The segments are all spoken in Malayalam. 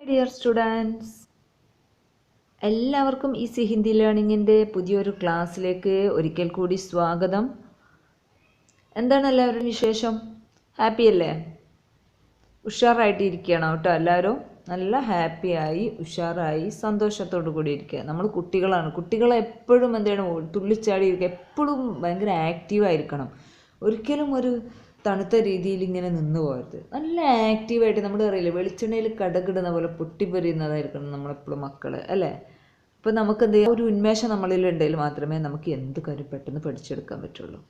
ഡിയർ സ്റ്റുഡൻസ്, എല്ലാവർക്കും ഈസി ഹിന്ദി ലേണിങ്ങിൻ്റെ പുതിയൊരു ക്ലാസ്സിലേക്ക് ഒരിക്കൽ കൂടി സ്വാഗതം. എന്താണ് എല്ലാവരും വിശേഷം? ഹാപ്പി അല്ലേ? ഉഷാറായിട്ടിരിക്കണം കേട്ടോ. എല്ലാവരും നല്ല ഹാപ്പിയായി ഉഷാറായി സന്തോഷത്തോടു കൂടി ഇരിക്കുക. നമ്മൾ കുട്ടികളാണ്. കുട്ടികളെ എപ്പോഴും എന്താണ് തുള്ളിച്ചാടി ഇരിക്കുക, എപ്പോഴും ഭയങ്കര ആക്റ്റീവായിരിക്കണം. ഒരിക്കലും ഒരു തണുത്ത രീതിയിൽ ഇങ്ങനെ നിന്ന് പോകരുത്. നല്ല ആക്റ്റീവായിട്ട് നമ്മൾ അറിയില്ലേ, വെളിച്ചെണ്ണയിൽ കടകിടുന്ന പോലെ പൊട്ടിപ്പൊരിയുന്നതായിരിക്കണം നമ്മളെപ്പോഴും മക്കൾ, അല്ലേ? അപ്പോൾ നമുക്ക് എന്ത് ചെയ്യാം, ഒരു ഉന്മേഷം നമ്മളിലുണ്ടെങ്കിൽ മാത്രമേ നമുക്ക് എന്ത് കാര്യം പെട്ടെന്ന് പഠിച്ചെടുക്കാൻ പറ്റുള്ളൂ.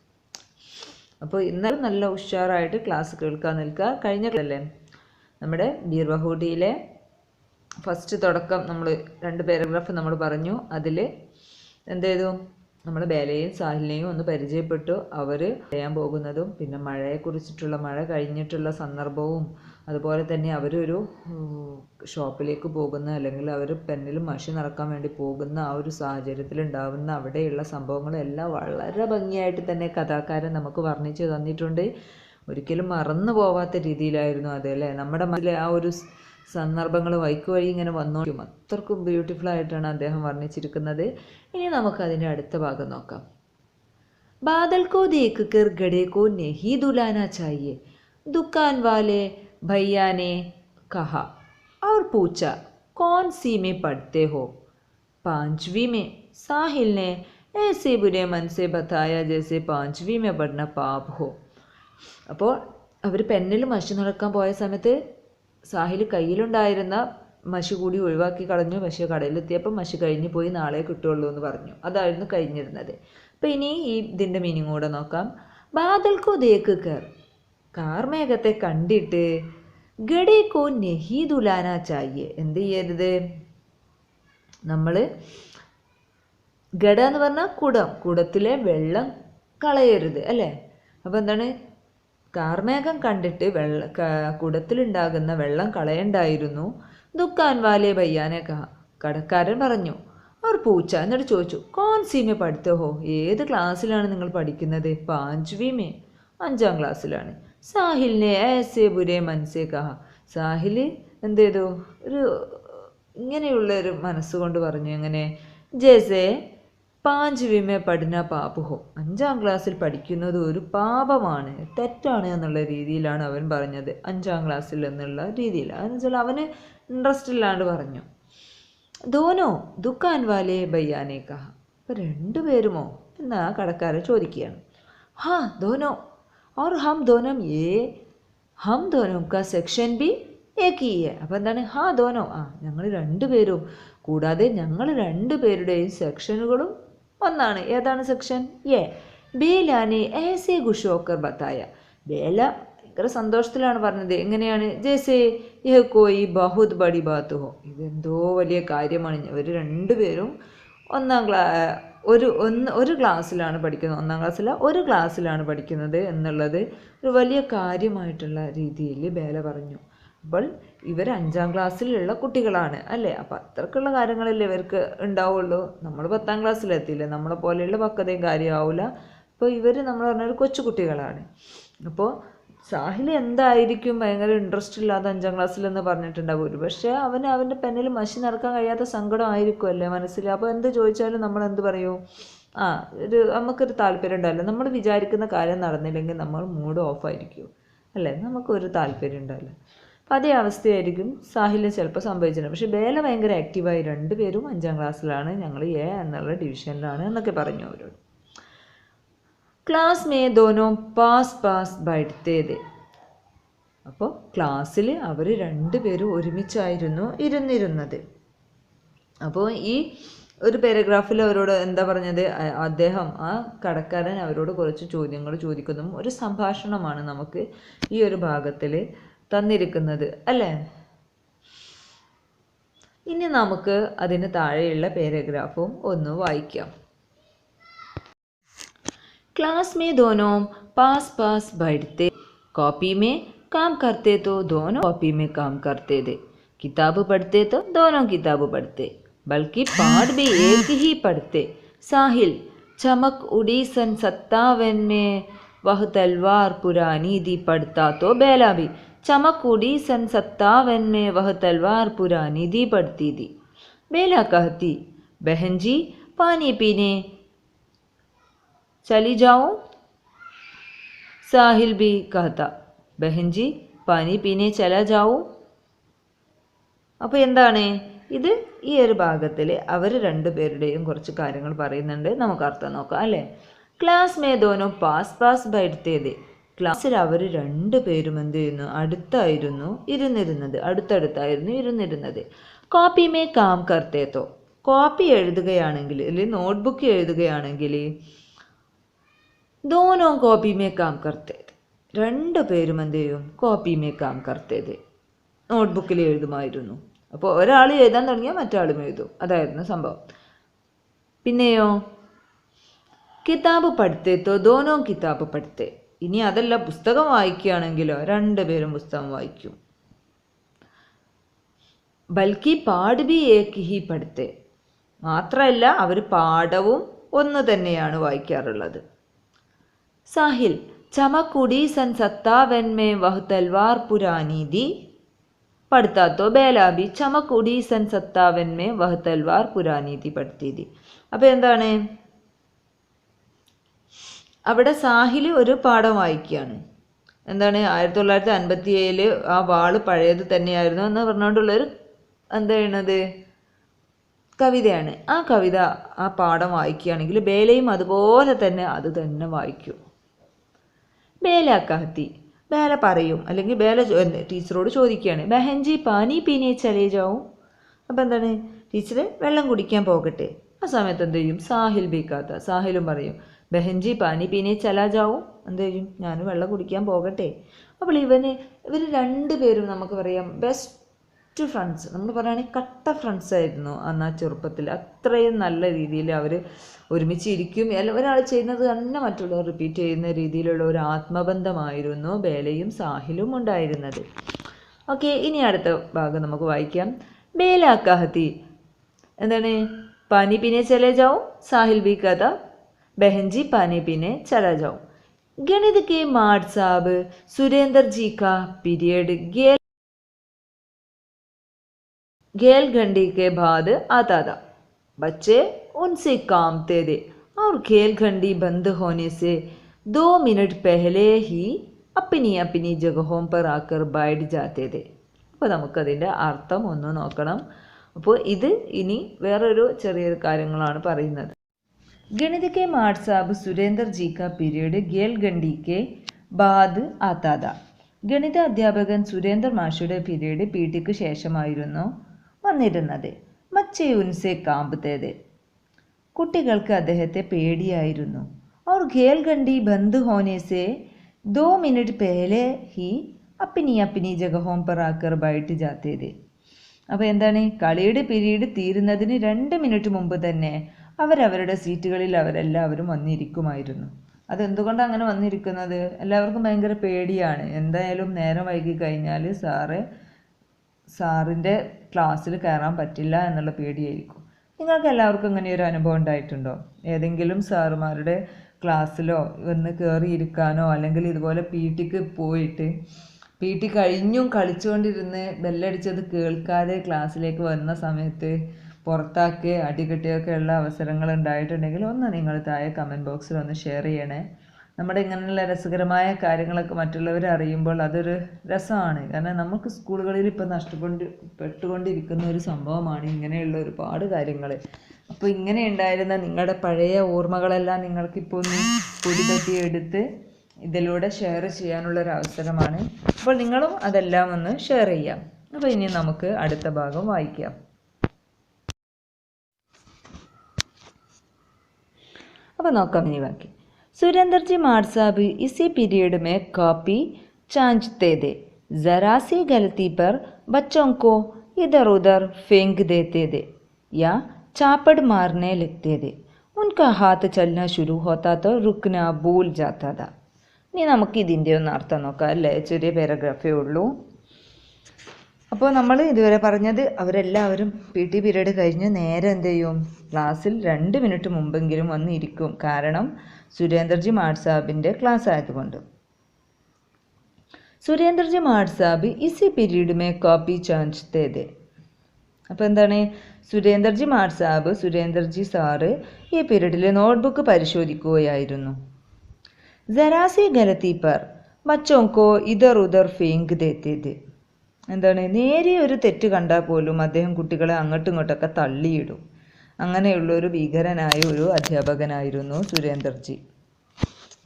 അപ്പോൾ ഇന്നലെ നല്ല ഉഷാറായിട്ട് ക്ലാസ് കേൾക്കാൻ നിൽക്കുക. കഴിഞ്ഞല്ലേ നമ്മുടെ ബീർബഹുഡിയിലെ ഫസ്റ്റ് തുടക്കം നമ്മൾ 2 പാരഗ്രാഫ് നമ്മൾ പറഞ്ഞു. അതിൽ എന്ത് ചെയ്തു, നമ്മൾ ബേലയെയും സാഹിലിനെയും ഒന്ന് പരിചയപ്പെട്ടു. അവർ ചെയ്യാൻ പോകുന്നതും പിന്നെ മഴയെക്കുറിച്ചിട്ടുള്ള, മഴ കഴിഞ്ഞിട്ടുള്ള സന്ദർഭവും, അതുപോലെ തന്നെ അവരൊരു ഷോപ്പിലേക്ക് പോകുന്ന, അല്ലെങ്കിൽ അവർ പെന്നിൽ മഷി നിറക്കാൻ വേണ്ടി പോകുന്ന ആ ഒരു സാഹചര്യത്തിൽ ഉണ്ടാകുന്ന അവിടെയുള്ള സംഭവങ്ങളെല്ലാം വളരെ ഭംഗിയായിട്ട് തന്നെ കഥാകാരൻ നമുക്ക് വർണ്ണിച്ച് തന്നിട്ടുണ്ട്. ഒരിക്കലും മറന്നു പോവാത്ത രീതിയിലായിരുന്നു അത്, അല്ലേ? നമ്മുടെ മനസ്സിലെ ആ ഒരു സന്ദർഭങ്ങൾ വൈക്ക് വഴി ഇങ്ങനെ വന്നോളും. അത്രക്കും ബ്യൂട്ടിഫുൾ ആയിട്ടാണ് അദ്ദേഹം വർണ്ണിച്ചിരിക്കുന്നത്. ഇനി നമുക്ക് അതിൻ്റെ അടുത്ത ഭാഗം നോക്കാം. ബാദൽ കോ ദേഖ് കർ ഗഡേ കോ നഹീ ദുലാന ചാഹിയെ, ദുക്കാൻ വാലെ ഭയ്യാ ने कहा और पूछा कौन सी में पढ़ते हो? 5वीं में। साहिल ने ऐसे बुरे मन से बताया जैसे 5वीं में पढ़ना पाप हो. അപ്പോൾ അവർ പെന്നിൽ മഷി നിറക്കാൻ പോയ സമയത്ത് സാഹിൽ കയ്യിലുണ്ടായിരുന്ന മഷി കൂടി ഒഴിവാക്കി കളഞ്ഞു. പക്ഷേ കടയിലെത്തിയപ്പോൾ മഷി കഴിഞ്ഞു പോയി, നാളെ കിട്ടുള്ളൂ എന്ന് പറഞ്ഞു. അതായിരുന്നു കഴിഞ്ഞിരുന്നത്. അപ്പോൾ ഇനി ഇതിൻ്റെ മീനിങ് കൂടെ നോക്കാം. ബാദൽക്കോ ദേക്ക് കർ, കാർമേഘത്തെ കണ്ടിട്ട്, ഗഡേക്കോ നെഹി ദുലാന ചാഹിയെ, എന്ത് ചെയ്യരുത്, നമ്മൾ ഗഡ എന്ന് പറഞ്ഞാൽ കുടം, കുടത്തിലെ വെള്ളം കളയരുത്, അല്ലേ? അപ്പോൾ എന്താണ്, കാർമേഘം കണ്ടിട്ട് കുടത്തിലുണ്ടാകുന്ന വെള്ളം കളയണ്ടായിരുന്നു. ദുക്കാൻ വാലേ ഭയ്യാനെ കടക്കാരൻ പറഞ്ഞു. അവർ പൂച്ച, എന്നിട്ട് ചോദിച്ചു, കോൺ സീമെ പഠിത്തോ ഹോ, ഏത് ക്ലാസ്സിലാണ് നിങ്ങൾ പഠിക്കുന്നത്? 5वीं में, 5ാം ക്ലാസ്സിലാണ്. സാഹിലിനെ ഏസേ ബുരേ മനസ്സേ കഹ, സാഹിൽ എന്ത് ചെയ്തു, ഒരു ഇങ്ങനെയുള്ളൊരു മനസ്സുകൊണ്ട് പറഞ്ഞു. എങ്ങനെ? ജേസേ 5वीं में പഠന പാപഹോ, 5ാം ക്ലാസ്സിൽ പഠിക്കുന്നത് ഒരു പാപമാണ്, തെറ്റാണ് എന്നുള്ള രീതിയിലാണ് അവൻ പറഞ്ഞത്. 5ാം ക്ലാസ്സിൽ എന്നുള്ള രീതിയിൽ, അതെന്ന് വെച്ചാൽ അവന് ഇൻട്രസ്റ്റ് ഇല്ലാണ്ട് പറഞ്ഞു. ദോനോ ദുക്കാൻ വാലേ ഭയ്യാനെ കഹ, അപ്പോൾ 2 പേരുമോ എന്നാ കടക്കാരൻ ചോദിക്കുകയാണ്. ഹാ ദോനോ और हम दोनों, ये हम दोनों का സെക്ഷൻ ബി एक ही है. അപ്പോൾ എന്താണ് ഹാ ദോനോ, ഞങ്ങൾ 2 പേരും, കൂടാതെ ഞങ്ങൾ 2 പേരുടെയും സെക്ഷനുകളും ഒന്നാണ്. ഏതാണ് സെക്ഷൻ? ഏ. ബേലാനെ ഏസേ ഖുഷോക്കർ ബത്തായ, ബേല ഭയങ്കര സന്തോഷത്തിലാണ് പറഞ്ഞത്. എങ്ങനെയാണ്? ജേസേ യഹ് കോയി ബഹുത് ബഡി ബാത്ത് ഹോ, ഇതെന്തോ വലിയ കാര്യമാണ്. ഇവർ 2 പേരും ഒരു ക്ലാസ്സിലാണ് പഠിക്കുന്നത്, 1ാം ക്ലാസ്സില ഒരു ക്ലാസ്സിലാണ് പഠിക്കുന്നത് എന്നുള്ളത് ഒരു വലിയ കാര്യമായിട്ടുള്ള രീതിയിൽ ബേല പറഞ്ഞു. അപ്പോൾ ഇവർ 5ാം ക്ലാസ്സിലുള്ള കുട്ടികളാണ്, അല്ലേ? അപ്പോൾ അത്രക്കുള്ള കാര്യങ്ങളല്ലേ ഇവർക്ക് ഉണ്ടാവുള്ളൂ. നമ്മൾ 10ാം ക്ലാസ്സിലെത്തിയില്ലേ, നമ്മളെ പോലെയുള്ള പക്വതയും കാര്യമാവില്ല. അപ്പോൾ ഇവർ നമ്മൾ പറഞ്ഞൊരു കൊച്ചു കുട്ടികളാണ്. അപ്പോൾ സാഹിൽ എന്തായിരിക്കും ഭയങ്കര ഇൻട്രസ്റ്റ് ഇല്ലാതെ 5ാം ക്ലാസ്സിലെന്ന് പറഞ്ഞിട്ടുണ്ടാവും. ഒരു പക്ഷേ അവൻ്റെ പെന്നിൽ മഷി നിറക്കാൻ കഴിയാത്ത സങ്കടം ആയിരിക്കും, അല്ലേ മനസ്സിൽ. അപ്പോൾ എന്ത് ചോദിച്ചാലും നമ്മൾ എന്ത് പറയും? നമുക്കൊരു താല്പര്യം ഉണ്ടാവില്ല. നമ്മൾ വിചാരിക്കുന്ന കാര്യം നടന്നില്ലെങ്കിൽ നമ്മൾ മൂഡ് ഓഫായിരിക്കും, അല്ലേ? നമുക്കൊരു താല്പര്യം ഉണ്ടാവില്ല. അപ്പം അതേ അവസ്ഥയായിരിക്കും സാഹിലിന് ചിലപ്പോൾ സംഭവിച്ചിട്ടുണ്ട്. പക്ഷേ ബേല ഭയങ്കര ആക്റ്റീവായി, 2 പേരും 5ാം ക്ലാസ്സിലാണ്, ഞങ്ങൾ എ എന്നുള്ള ഡിവിഷനിലാണ് എന്നൊക്കെ പറഞ്ഞു അവരോട്. ക്ലാസ് മേ ദോനോ പാസ് പാസ് ബൈഠത്തേത്, അപ്പോൾ ക്ലാസ്സിൽ അവർ 2 പേരും ഒരുമിച്ചായിരുന്നു ഇരുന്നിരുന്നത്. അപ്പോൾ ഈ ഒരു പാരഗ്രാഫിൽ അവരോട് എന്താ പറഞ്ഞത്? അദ്ദേഹം, ആ കടക്കാരൻ അവരോട് കുറച്ച് ചോദ്യങ്ങൾ ചോദിക്കുന്നു. ഒരു സംഭാഷണമാണ് നമുക്ക് ഈ ഒരു ഭാഗത്തിൽ തന്നിരിക്കുന്നത്, അല്ലേ? ഇനി നമുക്ക് അതിന് താഴെയുള്ള പാരഗ്രാഫും ഒന്ന് വായിക്കാം. क्लास में दोनों पास पास बैठते, कॉपी में काम करते तो दोनों कॉपी में काम करते थे, किताब पढ़ते तो दोनों किताब पढ़ते, बल्कि पाठ भी एक ही पढ़ते. साहिल, चमक उड़ी सन 57 में वह तलवार पुरानी दी पढ़ता तो बेला भी चमक उड़ी सन 57 में वह तलवार पुरानी दी पड़ती थी। बेला कहती, बहन जी पानी पीने चली जाऊं? साहिल भी कहता, ബഹൻ ജി പാനി പീനെ ചല ജാവൂ. അപ്പോൾ എന്താണ് ഇത്? ഈ ഒരു ഭാഗത്തിൽ അവർ രണ്ടുപേരുടെയും കുറച്ച് കാര്യങ്ങൾ പറയുന്നുണ്ട്. നമുക്ക് അർത്ഥം നോക്കാം അല്ലേ. Class may ദോനോ pass pass ബൈഠത്തേത്. ക്ലാസ്സിൽ അവർ രണ്ടുപേരും എന്ത് ചെയ്യുന്നു? അടുത്തായിരുന്നു ഇരുന്നിരുന്നത്, അടുത്തടുത്തായിരുന്നു ഇരുന്നിരുന്നത്. Copy may calm കർത്തേത്തോ. കോപ്പി എഴുതുകയാണെങ്കിൽ അല്ലെങ്കിൽ നോട്ട്ബുക്ക് എഴുതുകയാണെങ്കിൽ ദോനോ കോപ്പി മേ കാം കർത്തേത്. രണ്ടുപേരും എന്ത് ചെയ്യും? Copy may calm കർത്തേത്, നോട്ട്ബുക്കിൽ എഴുതുമായിരുന്നു. അപ്പോൾ ഒരാൾ എഴുതാൻ തുടങ്ങിയാൽ മറ്റാളും എഴുതും, അതായിരുന്നു സംഭവം. പിന്നെയോ കിതാബ് പഠിത്തേത്തോ ദോനോ കിതാബ് പഠിത്തേ. ഇനി അതല്ല, പുസ്തകം വായിക്കുകയാണെങ്കിലോ രണ്ടുപേരും പുസ്തകം വായിക്കും. Balki പാഠ് B Ek he പഠിത്തേ. മാത്രമല്ല അവർ പാഠവും ഒന്ന് തന്നെയാണ് വായിക്കാറുള്ളത്. സാഹിൽ चमक उड़ी सन 57 में वह तलवार पुरानी दी पढ़ता तो बेला भी चमक उड़ी सन 57 में वह तलवार पुरानी दी പഠിത്തി थी. അപ്പോൾ എന്താണ് അവിടെ? സാഹിൽ ഒരു പാഠം വായിക്കുകയാണ്. എന്താണ്? 1957 ആ വാള് പഴയത് തന്നെയായിരുന്നു എന്ന് പറഞ്ഞുകൊണ്ടുള്ളൊരു എന്താ ചെയ്യണത്? കവിതയാണ്. ആ കവിത, ആ പാഠം വായിക്കുകയാണെങ്കിൽ ബേലയും അതുപോലെ തന്നെ അത് തന്നെ വായിക്കും. ബേല കഹത്തി. ബേല പറയും, അല്ലെങ്കിൽ ബേല ടീച്ചറോട് ചോദിക്കുകയാണ്, ബഹൻജി പാനി പീനെ ചലേ ജാവും. അപ്പം എന്താണ്? ടീച്ചർ വെള്ളം കുടിക്കാൻ പോകട്ടെ. ആ സമയത്ത് എന്ത് ചെയ്യും? സാഹിൽ ബീക്കാത്ത. സാഹിലും പറയും, ബഹൻജി പാനി പീനെ ചലാ ജാവും. എന്ത് ചെയ്യും? ഞാൻ വെള്ളം കുടിക്കാൻ പോകട്ടെ. അപ്പോൾ ഇവർ രണ്ടുപേരും നമുക്ക് പറയാം ബെസ്റ്റ് ഫ്രണ്ട്സ്. നമ്മൾ പറയുകയാണെങ്കിൽ കട്ട ഫ്രണ്ട്സ് ആയിരുന്നു അന്ന് ആ ചെറുപ്പത്തിൽ. അത്രയും നല്ല രീതിയിൽ അവർ ഒരുമിച്ചിരിക്കും. ഒരാൾ ചെയ്യുന്നത് തന്നെ മറ്റുള്ളവർ റിപ്പീറ്റ് ചെയ്യുന്ന രീതിയിലുള്ള ഒരു ആത്മബന്ധമായിരുന്നു ബേലയും സാഹിലും ഉണ്ടായിരുന്നത്. ഓക്കെ, ഇനി അടുത്ത ഭാഗം നമുക്ക് വായിക്കാം. ബേല കഹത്തി. എന്താണ്? പാനി പീനെ ചലേ ജാവും. സാഹിൽ ബി കഥ, ബഹൻജി പാനി പീനെ ചലാ ജാവും. ഗണിത് കെ മാഡ് സാബ് സുരേന്ദർ ജി കാ പീരിയഡ് गेल घंटी के बाद आता था. बच्चे उनसे कामते थे और खेल घंटी बंद होने से 2 मिनट पहले ही अपनी अपनी जगहों पर आकर बैठ जाते थे. അപ്പോൾ നമുക്കതിൻ്റെ അർത്ഥം ഒന്ന് നോക്കണം. അപ്പോൾ ഇത് ഇനി വേറൊരു ചെറിയൊരു കാര്യങ്ങളാണ് പറയുന്നത്. ഗണിത് കെ മാഡ് സാബ് സുരേന്ദർ ജി കാ പീരിയഡ് ഗേൽ ഘണ്ടി കെ ബാദ് ആത്താ ഥാ. ഗണിത അധ്യാപകൻ സുരേന്ദർ മാഷയുടെ പീരീഡ് പി ടിക്ക് ശേഷമായിരുന്നു വന്നിരുന്നത്. മച്ചേ ഉൻസെ കാമ്പത്തേത്. കുട്ടികൾക്ക് അദ്ദേഹത്തെ പേടിയായിരുന്നു. और खेल घंटी बंद होने से 2 मिनट पहले ही अपनी अपनी जगहों पर आकर बैठ जाते थे. അപ്പോൾ എന്താണ്? കളിയുടെ പീരീഡ് തീരുന്നതിന് 2 മിനിറ്റ് മുമ്പ് തന്നെ അവരവരുടെ സീറ്റുകളിൽ അവരെല്ലാവരും വന്നിരിക്കുമായിരുന്നു. അതെന്തുകൊണ്ടാണ് അങ്ങനെ വന്നിരിക്കുന്നത്? എല്ലാവർക്കും ഭയങ്കര പേടിയാണ്. എന്തായാലും നേരം വൈകി കഴിഞ്ഞാൽ സാറിൻ്റെ ക്ലാസ്സിൽ കയറാൻ പറ്റില്ല എന്നുള്ള പേടിയായിരിക്കും. നിങ്ങൾക്ക് എല്ലാവർക്കും ഇങ്ങനെ ഒരു അനുഭവം ഉണ്ടായിട്ടുണ്ടോ? ഏതെങ്കിലും സാറുമാരുടെ ക്ലാസ്സിലോ ഒന്ന് കയറിയിരിക്കാനോ അല്ലെങ്കിൽ ഇതുപോലെ പി ടിക്ക് പോയിട്ട് പി ടി കഴിഞ്ഞും കളിച്ചുകൊണ്ടിരുന്ന് ബെല്ലടിച്ചത് കേൾക്കാതെ ക്ലാസ്സിലേക്ക് വന്ന സമയത്ത് പുറത്താക്കി അടികെട്ടിയൊക്കെ ഉള്ള അവസരങ്ങൾ ഉണ്ടായിട്ടുണ്ടെങ്കിൽ ഒന്ന് നിങ്ങൾ താഴെ കമൻറ്റ് ബോക്സിൽ ഒന്ന് ഷെയർ ചെയ്യണേ. നമ്മുടെ ഇങ്ങനെയുള്ള രസകരമായ കാര്യങ്ങളൊക്കെ മറ്റുള്ളവർ അറിയുമ്പോൾ അതൊരു രസമാണ്. കാരണം നമുക്ക് സ്കൂളുകളിൽ ഇപ്പോൾ പെട്ടുകൊണ്ടിരിക്കുന്ന ഒരു സംഭവമാണ് ഇങ്ങനെയുള്ള ഒരുപാട് കാര്യങ്ങൾ. അപ്പോൾ ഇങ്ങനെ ഉണ്ടായിരുന്ന നിങ്ങളുടെ പഴയ ഓർമ്മകളെല്ലാം നിങ്ങൾക്കിപ്പോൾ ഒന്ന് പൊടിതട്ടി എടുത്ത് ഇതിലൂടെ ഷെയർ ചെയ്യാനുള്ളൊരു അവസരമാണ്. അപ്പോൾ നിങ്ങളും അതെല്ലാം ഒന്ന് ഷെയർ ചെയ്യാം. അപ്പോൾ ഇനി നമുക്ക് അടുത്ത ഭാഗം വായിക്കാം. അപ്പോൾ നോക്കാം ഇനി ബാക്കി. सुरेंद्र जी माड साहब इसी पीरियड में कॉपी चांचते थे. ज़रा सी गलती पर बच्चों को इधर उधर फेंक देते थे या चापड़ मारने लगते थे. उनका हाथ चलना शुरू होता तो रुकना भूल जाता था. ഇനി നമുക്ക് ഇതിൻ്റെ ഒന്ന് അർത്ഥം നോക്കാം അല്ലേ. ചെറിയ പാരഗ്രാഫേ ഉള്ളൂ. അപ്പോൾ നമ്മൾ ഇതുവരെ പറഞ്ഞത് അവരെല്ലാവരും പി ടി പീരീഡ് കഴിഞ്ഞ് നേരെ എന്ത് ചെയ്യും? ക്ലാസ്സിൽ 2 മിനിറ്റ് മുമ്പെങ്കിലും വന്നിരിക്കും. കാരണം സുരേന്ദർജി മാഡ് സാഹിബിൻ്റെ ക്ലാസ് ആയതുകൊണ്ട്. സുരേന്ദ്ര ജി മാഡ് സാബ് ഇസി പീരീഡ് മേ കോപ്പി ചാഞ്ചത്തെ ദേ. അപ്പോൾ എന്താണ്, സുരേന്ദർജി മാഡ് സാബ്, സുരേന്ദർജി സാറ് ഈ പീരീഡിൽ നോട്ട്ബുക്ക് പരിശോധിക്കുകയായിരുന്നു. ജറാസി ഗലത്തി പർ ബച്ചോങ്കോ ഇതർ ഉദർ ഫേങ്ക് ദേത്തെ ദേ. എന്താണ്, നേരിയ ഒരു തെറ്റ് കണ്ടാൽ പോലും അദ്ദേഹം കുട്ടികളെ അങ്ങോട്ടും ഇങ്ങോട്ടൊക്കെ തള്ളിയിടും. അങ്ങനെയുള്ളൊരു ഭീകരനായ ഒരു അധ്യാപകനായിരുന്നു സുരേന്ദർജി.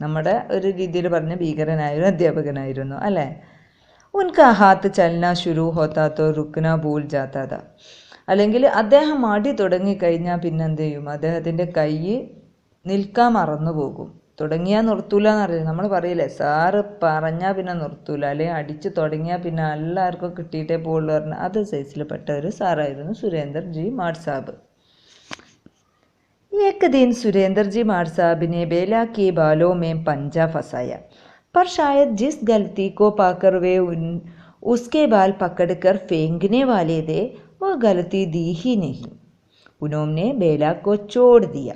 നമ്മുടെ ഒരു രീതിയിൽ പറഞ്ഞ ഭീകരനായ ഒരു അധ്യാപകനായിരുന്നു അല്ലേ. ഉൻകാ ഹാത്ത് ചലന ശുരു ഹോത്താ തോ റുക്ന ഭൂൽ ജാത്താ താ. അല്ലെങ്കിൽ അദ്ദേഹം മടി തുടങ്ങിക്കഴിഞ്ഞാൽ പിന്നെ എന്ത് ചെയ്യും, അദ്ദേഹത്തിൻ്റെ കൈ നിൽക്കാൻ മറന്നു പോകും. തുടങ്ങിയാൽ നിർത്തൂല എന്നറിയില്ല, നമ്മൾ പറയില്ലേ സാറ് പറഞ്ഞാൽ പിന്നെ നിർത്തൂല, അല്ലെങ്കിൽ അടിച്ച് തുടങ്ങിയാൽ പിന്നെ എല്ലാവർക്കും കിട്ടിയിട്ടേ പോകുള്ളൂ പറഞ്ഞാൽ അത് സൈസിൽ പെട്ട ഒരു സാറായിരുന്നു സുരേന്ദർ ജി മാഡ് സാബ്. एक दिन सुरेंद्र जी माड साहब ने बेला के बालों में पंजा फंसाया, पर शायद जिस गलती को पाकर वे उसके बाल पकड़कर फेंकने वाले थे वह गलती दी ही नहीं. उन्होंने बेला को छोड़ दिया.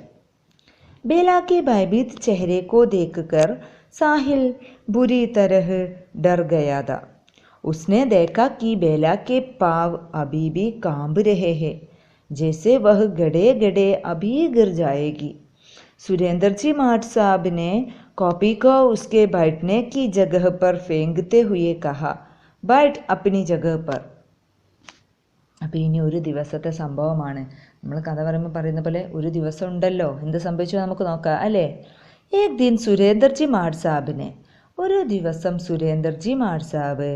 बेला के भयभीत चेहरे को देखकर साहिल बुरी तरह डर गया था. उसने देखा कि बेला के पाँव अभी भी कांप रहे हैं, जैसे वह गड़े गड़े अभी गिर जाएगी. सुरेंद्र जी माड साहब ने कॉपी को उसके बैठने की जगह पर फेंकते हुए कहा, बैठ अपनी जगह पर. അപ്പോൾ ഇനി ഒരു ദിവസത്തെ സംഭവമാണ്. നമ്മൾ കഥ പറയുമ്പോൾ പറയുന്ന പോലെ ഒരു ദിവസം ഉണ്ടല്ലോ, എന്ത് സംഭവിച്ചു നമുക്ക് നോക്കാം അല്ലേ. ഏക് ദിൻ സുരേന്ദർ ജി മാഡ് സാബിനെ, ഒരു ദിവസം സുരേന്ദർ ജി മാഡ് സാബ്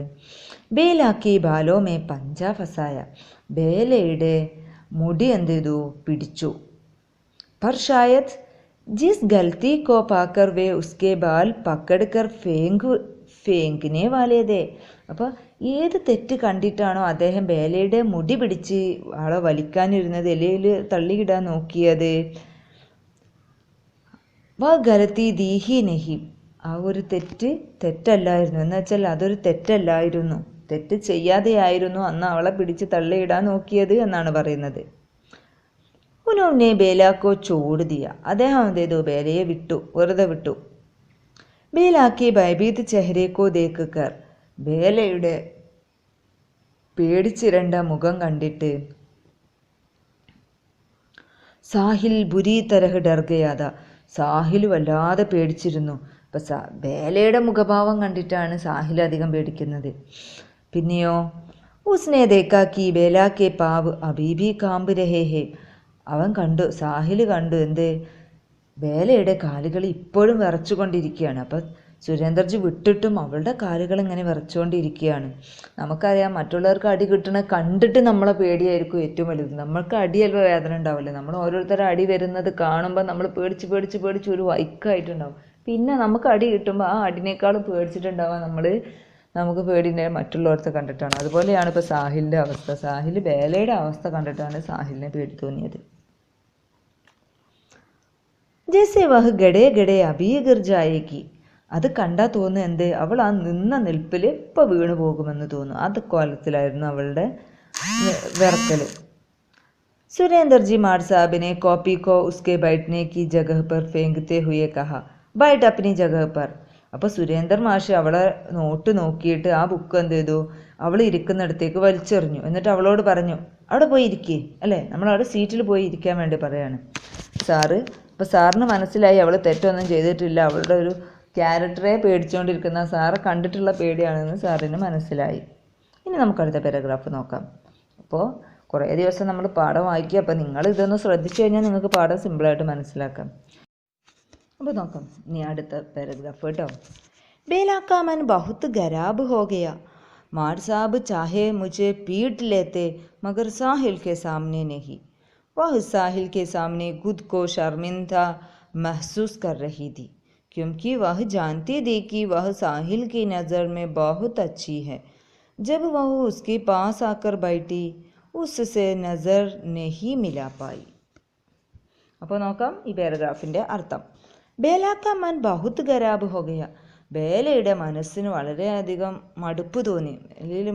ബേലാക്കി ബാലോ മേ പഞ്ച ഫസായ, ബേലയുടെ മുടി എന്ത് ചെയ്തു, പിടിച്ചു. पर शायद जिस गलती को पाकर वे उसके बाल पकड़कर फेंकने वाले थे. അപ്പോൾ ഏത് തെറ്റ് കണ്ടിട്ടാണോ അദ്ദേഹം ബേലയുടെ മുടി പിടിച്ച് ആളെ വലിക്കാനിരുന്നത്, ഇലയിൽ തള്ളിയിടാൻ നോക്കിയത്, വ ഗലത്തി ദീഹി നഹി, ആ ഒരു തെറ്റല്ലായിരുന്നു, എന്ന് വെച്ചാൽ അതൊരു തെറ്റല്ലായിരുന്നു, തെറ്റ് ചെയ്യാതെയായിരുന്നു അന്ന് അവളെ പിടിച്ച് തള്ളിയിടാൻ നോക്കിയത് എന്നാണ് പറയുന്നത്. ഉനോനെ ബേലാക്കോ ചോട് ദിയ, അദ്ദേഹം എന്ത് ചെയ്തു, ബേലയെ വിട്ടു, വെറുതെ വിട്ടു. ബേലാക്കി ഭയഭീത് ചെഹ്രേക്കോ ദേക്കർ, ബേലയുടെ പേടിച്ചിരണ്ട മുഖം കണ്ടിട്ട് സാഹിൽ ബുരി തരഹ് ഡർഗയാത, സാഹിൽ വല്ലാതെ പേടിച്ചിരുന്നു. അപ്പം ബേലയുടെ മുഖഭാവം കണ്ടിട്ടാണ് സാഹിൽ അധികം പേടിക്കുന്നത്. പിന്നെയോ ഉസ്നെ ദേക്കാക്കി ബേലാക്കെ പാവ് അബീബി കാമ്പ് രഹേ ഹേ, അവൻ കണ്ടു, സാഹിൽ കണ്ടു എന്ത്, ബേലയുടെ കാലുകൾ ഇപ്പോഴും വിറച്ചുകൊണ്ടിരിക്കുകയാണ്. അപ്പം സുരേന്ദർജി വിട്ടിട്ടും അവളുടെ കാലുകൾ ഇങ്ങനെ വിറച്ചുകൊണ്ടിരിക്കുകയാണ്. നമുക്കറിയാം മറ്റുള്ളവർക്ക് അടി കിട്ടണ കണ്ടിട്ട് നമ്മളെ പേടിയായിരിക്കും ഏറ്റവും വലുത്. നമ്മൾക്ക് അടിയല്പ വേദന ഉണ്ടാവില്ല, നമ്മൾ ഓരോരുത്തരുടെ അടി വരുന്നത് കാണുമ്പോൾ നമ്മൾ പേടിച്ച് പേടിച്ച് പേടിച്ച് ഒരു വൈക്കായിട്ടുണ്ടാവും. പിന്നെ നമുക്ക് അടി കിട്ടുമ്പോൾ ആ അടിനേക്കാളും പേടിച്ചിട്ടുണ്ടാവുക നമുക്ക് പേടിൻ്റെ മറ്റുള്ളവർക്ക് കണ്ടിട്ടാണ്. അതുപോലെയാണ് ഇപ്പോൾ സാഹിലിൻ്റെ അവസ്ഥ. സാഹിൽ ബേലയുടെ അവസ്ഥ കണ്ടിട്ടാണ് സാഹിലിനെ പേടി തോന്നിയത്. ജैसे वह गड़े गड़े अभी गिर जाएगी, അത് കണ്ടാൽ തോന്നുന്നു എന്ത്, അവൾ ആ നിന്ന നിൽപ്പിൽ ഇപ്പോൾ വീണു പോകുമെന്ന് തോന്നും. അത് കോലത്തിലായിരുന്നു അവളുടെ വിറക്കൽ. സുരേന്ദർ ജി മാഡ് സാബിനെ കോപ്പി കോ ഉസ്കെ ബൈഠ്നെ കി ജഗഹ് പർ ഫേങ്ക്തെ ഹുയെ കഹ, ബൈഠ് അപ്നി ജഗഹ് പർ. അപ്പോൾ സുരേന്ദർ മാഷ് അവളെ നോട്ട് നോക്കിയിട്ട് ആ ബുക്ക് എന്ത് ചെയ്തു, അവൾ ഇരിക്കുന്നിടത്തേക്ക് വലിച്ചെറിഞ്ഞു. എന്നിട്ട് അവളോട് പറഞ്ഞു, അവിടെ പോയി ഇരിക്കേ, അല്ലേ, നമ്മളവിടെ സീറ്റിൽ പോയി ഇരിക്കാൻ വേണ്ടി പറയാണ് സാറ്. അപ്പോൾ സാറിന് മനസ്സിലായി അവൾ തെറ്റൊന്നും ചെയ്തിട്ടില്ല, അവളുടെ ഒരു ക്യാരക്ടറെ പേടിച്ചുകൊണ്ടിരിക്കുന്ന സാറെ കണ്ടിട്ടുള്ള പേടിയാണെന്ന് സാറിന് മനസ്സിലായി. ഇനി നമുക്കടുത്ത പാരഗ്രാഫ് നോക്കാം. അപ്പോൾ കുറേ ദിവസം നമ്മൾ പാഠം വായിക്കുക, അപ്പോൾ നിങ്ങൾ ഇതൊന്ന് ശ്രദ്ധിച്ചു കഴിഞ്ഞാൽ നിങ്ങൾക്ക് പാഠം സിമ്പിളായിട്ട് മനസ്സിലാക്കാം. അപ്പോൾ നോക്കാം ഇനി അടുത്ത പാരഗ്രാഫ് കേട്ടോ. बेला का मन बहुत खराब हो गया. माड साहब चाहे मुझे पीट लेते मगर साहिल के सामने नहीं. वह साहिल के सामने खुद को शर्मिंदा महसूस कर रही थी, क्योंकि वह जानती थी कि वह साहिल की नज़र में बहुत अच्छी है. जब वह उसके पास आकर बैठी उससे नज़र नहीं मिला पाई. അപ്പോൾ നോക്കാം ഈ പാരഗ്രാഫിൻ്റെ അർത്ഥം. ബേലാ കാ മൻ ബഹുത് ഖരാബ് ഹോ ഗയ, ബേലയുടെ മനസ്സിന് വളരെയധികം മടുപ്പ് തോന്നി, അല്ലെങ്കിൽ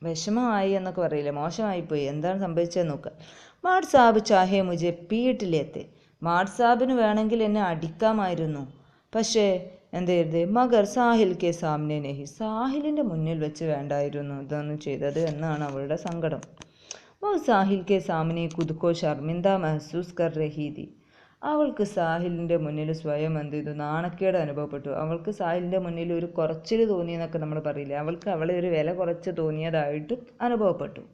വിഷമമായി എന്നൊക്കെ പറയില്ലേ, മോശമായിപ്പോയി. എന്താണ് സംഭവിച്ചതെന്ന് നോക്കുക. മാഡ് സാബ് ചാഹെ മുझे പീട്ടിലെത്തെ, മാഡ് സാബിന് വേണമെങ്കിൽ എന്നെ അടിക്കാമായിരുന്നു, പക്ഷേ എന്ത് ചെയ്തത്? മഗർ സാഹിൽ കെ സാമനെ നെഹി, സാഹിലിൻ്റെ മുന്നിൽ വെച്ച് വേണ്ടായിരുന്നു ഇതൊന്നും ചെയ്തത് എന്നാണ് അവളുടെ സങ്കടം. വോ സാഹിൽ കെ സാമനെ ഖുദ്കോ ശർമിന്ദ മെഹസൂസ് കർ രഹി തി, അവൾക്ക് സാഹിലിൻ്റെ മുന്നിൽ സ്വയം എന്ത് ചെയ്തു? നാണക്കേട് അനുഭവപ്പെട്ടു. അവൾക്ക് സാഹിലിൻ്റെ മുന്നിൽ ഒരു കുറച്ചിൽ തോന്നിയെന്നൊക്കെ നമ്മൾ പറയില്ലേ, അവൾക്ക് അവളെ ഒരു വില കുറച്ച് തോന്നിയതായിട്ട് അനുഭവപ്പെട്ടു.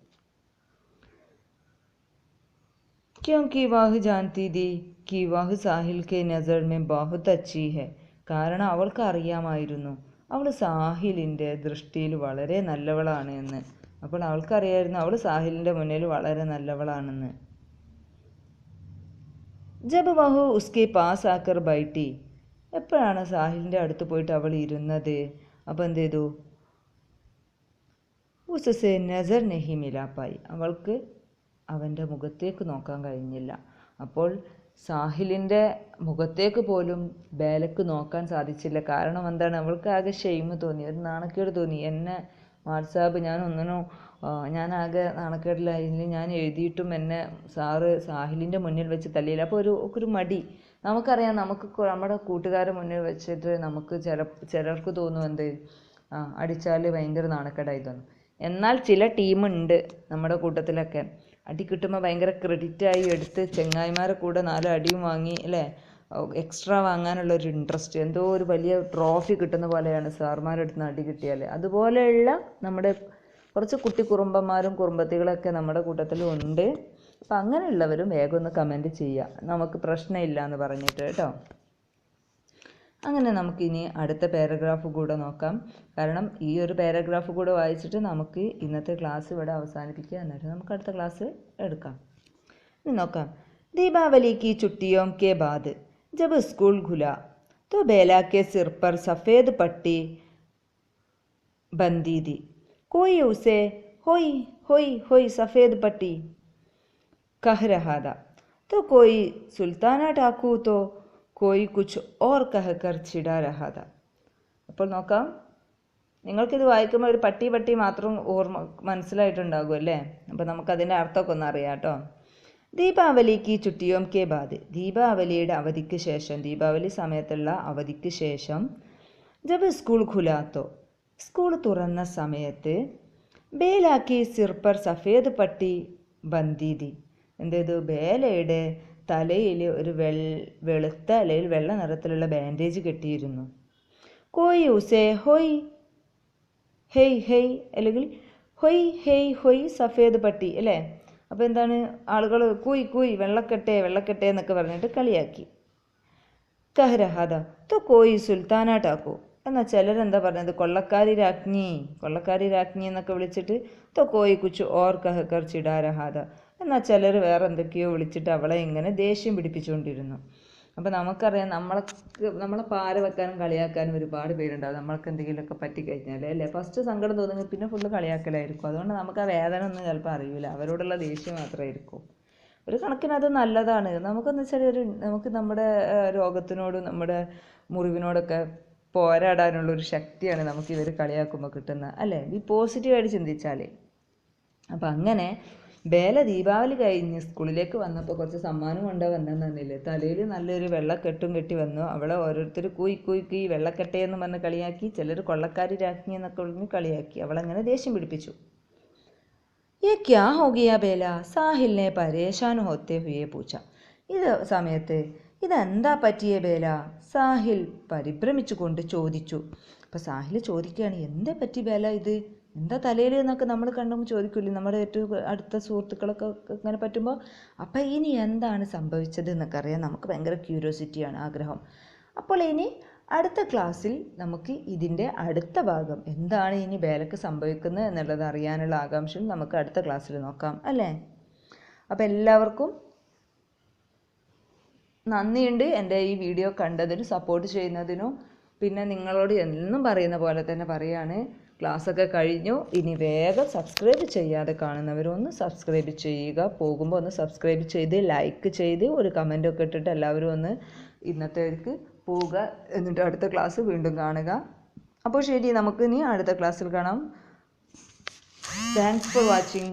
क्योंकि वह जानती थी कि वह साहिल के नज़र में बहुत अच्छी है, കാരണം അവൾക്ക് അറിയാമായിരുന്നു അവൾ സാഹിലിൻ്റെ ദൃഷ്ടിയിൽ വളരെ നല്ലവളാണ് എന്ന്. അപ്പോൾ അവൾക്കറിയായിരുന്നു അവൾ സാഹിലിൻ്റെ മുന്നിൽ വളരെ നല്ലവളാണെന്ന്. ജബ് വഹു ഉസ്കെ പാസ് ആക്കർ ബൈട്ടി, എപ്പോഴാണ് സാഹിലിൻ്റെ അടുത്ത് പോയിട്ട് അവൾ ഇരുന്നത്? അപ്പോൾ എന്ത് ചെയ്തു? ഉസ്സെ നസർ നെഹി മിലാപ്പായി, അവൾക്ക് അവൻ്റെ മുഖത്തേക്ക് നോക്കാൻ കഴിഞ്ഞില്ല. അപ്പോൾ സാഹിലിൻ്റെ മുഖത്തേക്ക് പോലും ബേലക്ക് നോക്കാൻ സാധിച്ചില്ല. കാരണം എന്താണ്? അവൾക്ക് ആകെ ഷെയിം തോന്നി, ഒരു നാണക്കേട് തോന്നി. എന്നെ വാട്സാപ്പ് ഞാനാകെ നാണക്കേടിലായിരുന്നു, ഞാൻ എഴുതിയിട്ടും എന്നെ സാറ് സാഹിലിൻ്റെ മുന്നിൽ വെച്ച് തല്ലിയില്ല. അപ്പോൾ ഒരു മടി. നമുക്കറിയാം, നമ്മുടെ കൂട്ടുകാരുടെ മുന്നിൽ വെച്ചിട്ട് നമുക്ക് ചിലർക്ക് തോന്നും എന്ത്, അടിച്ചാൽ ഭയങ്കര നാണക്കേടായി തോന്നും. എന്നാൽ ചില ടീമുണ്ട് നമ്മുടെ കൂട്ടത്തിലൊക്കെ, അടി കിട്ടുമ്പോൾ ഭയങ്കര ക്രെഡിറ്റായി എടുത്ത് ചെങ്ങായിമാരെ കൂടെ 4 അടിയും വാങ്ങി അല്ലേ, എക്സ്ട്രാ വാങ്ങാനുള്ളൊരു ഇൻട്രസ്റ്റ്, എന്തോ ഒരു വലിയ ട്രോഫി കിട്ടുന്ന പോലെയാണ് സാർമാരുടെ അടുത്ത് നിന്ന് അടി കിട്ടിയാൽ. അതുപോലെയുള്ള നമ്മുടെ കുറച്ച് കുട്ടി കുറുമ്പന്മാരും കുറുമ്പത്തികളൊക്കെ നമ്മുടെ കൂട്ടത്തിലും ഉണ്ട്. അപ്പം അങ്ങനെയുള്ളവരും വേഗം ഒന്ന് കമൻറ്റ് ചെയ്യുക, നമുക്ക് പ്രശ്നമില്ല എന്ന് പറഞ്ഞിട്ട് കേട്ടോ. അങ്ങനെ നമുക്കിനി അടുത്ത പാരഗ്രാഫ് കൂടെ നോക്കാം. കാരണം ഈ ഒരു പാരഗ്രാഫ് കൂടെ വായിച്ചിട്ട് നമുക്ക് ഇന്നത്തെ ക്ലാസ് ഇവിടെ അവസാനിപ്പിക്കുക. എന്നിട്ട് നമുക്ക് അടുത്ത ക്ലാസ് എടുക്കാം. ഇനി നോക്കാം. ദീപാവലി की छुट्टियों के बाद जब स्कूल खुला तो बेला के सिर पर सफ़ेद पट्टी बंधी थी. कोई उसे होई होई होई सफ़ेद पट्टी कह रहा था, तो कोई सुल्ताना टाकू तो कोई कुछ और कहकर चिढ़ा रहा था. അപ്പോൾ നോക്കാം, നിങ്ങൾക്കിത് വായിക്കുമ്പോൾ ഒരു പട്ടി മാത്രം മനസ്സിലായിട്ടുണ്ടാകും അല്ലേ? അപ്പോൾ നമുക്കതിൻ്റെ അർത്ഥമൊക്കെ ഒന്ന് അറിയാം കേട്ടോ. ദീപാവലി की छुट्टियों के बाद, ദീപാവലിയുടെ അവധിക്ക് ശേഷം, ദീപാവലി സമയത്തുള്ള അവധിക്ക് ശേഷം, ജബ് സ്കൂൾ ഖുലാത്തോ, സ്കൂൾ തുറന്ന സമയത്ത്, ബേലാക്കി സിർ പർ സഫേദ് പട്ടി ബന്ദി തി, എന്ത് ചെയ്തു? ബേലയുടെ തലയിൽ ഒരു വെളുത്ത അല്ലെങ്കിൽ വെള്ള നിറത്തിലുള്ള ബാൻഡേജ് കെട്ടിയിരുന്നു. കോയി ഉസേ ഹൊയ് ഹെയ് ഹെയ് അല്ലെങ്കിൽ ഹൊയ് ഹെയ് ഹൊയ് സഫേദ് പട്ടി അല്ലേ? അപ്പോൾ എന്താണ്? ആളുകൾ കൂയ് വെള്ളക്കെട്ടേ എന്നൊക്കെ പറഞ്ഞിട്ട് കളിയാക്കി. കഹ്രഹാദ തോ കോയി സുൽത്താന ടാക്കോ, എന്നാൽ ചിലരെന്താ പറഞ്ഞത്? കൊള്ളക്കാരി രാജ്ഞി എന്നൊക്കെ വിളിച്ചിട്ട് തോ കോയി കുച്ച് ഓർ കഹക്കർ ചിടാരഹാദ, എന്നാൽ ചിലർ വേറെ എന്തൊക്കെയോ വിളിച്ചിട്ട് അവളെ ഇങ്ങനെ ദേഷ്യം പിടിപ്പിച്ചുകൊണ്ടിരുന്നു. അപ്പോൾ നമുക്കറിയാം, നമ്മളെ പാര വെക്കാനും കളിയാക്കാനും ഒരുപാട് പേരുണ്ടാവും. നമ്മൾക്ക് എന്തെങ്കിലുമൊക്കെ പറ്റിക്കഴിഞ്ഞാൽ അല്ലേ, ഫസ്റ്റ് സങ്കടം തോന്നുമെങ്കിൽ പിന്നെ ഫുള്ള് കളിയാക്കലായിരിക്കും. അതുകൊണ്ട് നമുക്ക് ആ വേദന ഒന്നും ചിലപ്പോൾ അറിയില്ല, അവരോടുള്ള ദേഷ്യം മാത്രമായിരിക്കും. ഒരു കണക്കിന് അത് നല്ലതാണ്. നമുക്കെന്ന് വെച്ചാൽ നമുക്ക് നമ്മുടെ രോഗത്തിനോടും നമ്മുടെ മുറിവിനോടൊക്കെ പോരാടാനുള്ളൊരു ശക്തിയാണ് നമുക്ക് ഇവർ കളിയാക്കുമ്പോൾ കിട്ടുന്നത് അല്ലേ, ഈ പോസിറ്റീവായിട്ട് ചിന്തിച്ചാൽ. അപ്പം അങ്ങനെ ബേല ദീപാവലി കഴിഞ്ഞ് സ്കൂളിലേക്ക് വന്നപ്പോൾ കുറച്ച് സമ്മാനം കൊണ്ടു വന്നെന്നില്ലേ, തലയിൽ നല്ലൊരു വെള്ളക്കെട്ടും കെട്ടി വന്നു. അവളെ ഓരോരുത്തർ കൂയി വെള്ളക്കെട്ടേ എന്ന് പറഞ്ഞ് കളിയാക്കി, ചിലർ കൊള്ളക്കാരി രാജ്ഞി എന്നൊക്കെ പറഞ്ഞ് കളിയാക്കി. അവളങ്ങനെ ദേഷ്യം പിടിപ്പിച്ചു. യേ ക്യാ ഹോ ഗയാ ബേല, സാഹിലിനെ പരേശാൻ ഹോത്തെ ഹുയെ പൂച്ച, ഇത് സമയത്ത് ഇതെന്താ പറ്റിയേ ബേല, സാഹിൽ പരിഭ്രമിച്ചു കൊണ്ട് ചോദിച്ചു. അപ്പോൾ സാഹിൽ ചോദിക്കുകയാണ്, എന്താ പറ്റി ബേല, ഇത് എന്താ തലയിൽ എന്നൊക്കെ നമ്മൾ കണ്ടുമ്പോൾ ചോദിക്കില്ലേ, നമ്മുടെ ഏറ്റവും അടുത്ത സുഹൃത്തുക്കളൊക്കെ ഇങ്ങനെ പറ്റുമ്പോൾ. അപ്പം ഇനി എന്താണ് സംഭവിച്ചത് എന്നൊക്കെ അറിയാൻ നമുക്ക് ഭയങ്കര ക്യൂരിയോസിറ്റിയാണ്, ആഗ്രഹം. അപ്പോൾ ഇനി അടുത്ത ക്ലാസ്സിൽ നമുക്ക് ഇതിൻ്റെ അടുത്ത ഭാഗം എന്താണ് ഇനി ബേലക്ക് സംഭവിക്കുന്നത് എന്നുള്ളത് അറിയാനുള്ള ആകാംക്ഷയിൽ നമുക്ക് അടുത്ത ക്ലാസ്സിൽ നോക്കാം അല്ലേ. അപ്പോൾ എല്ലാവർക്കും നന്ദിയുണ്ട് എൻ്റെ ഈ വീഡിയോ കണ്ടതിനും സപ്പോർട്ട് ചെയ്യുന്നതിനും. പിന്നെ നിങ്ങളോട് എന്നും പറയുന്ന പോലെ തന്നെ പറയാണ്, ക്ലാസ്സൊക്കെ കഴിഞ്ഞു, ഇനി വേഗം സബ്സ്ക്രൈബ് ചെയ്യാതെ കാണുന്നവരൊന്ന് സബ്സ്ക്രൈബ് ചെയ്യുക. പോകുമ്പോൾ ഒന്ന് സബ്സ്ക്രൈബ് ചെയ്ത് ലൈക്ക് ചെയ്ത് ഒരു കമൻറ്റൊക്കെ ഇട്ടിട്ട് എല്ലാവരും ഒന്ന് ഇന്നത്തേക്ക് പോവുക. എന്നിട്ട് അടുത്ത ക്ലാസ് വീണ്ടും കാണുക. അപ്പോൾ ശരി, നമുക്ക് ഇനി അടുത്ത ക്ലാസ്സിൽ കാണാം. Thanks for watching.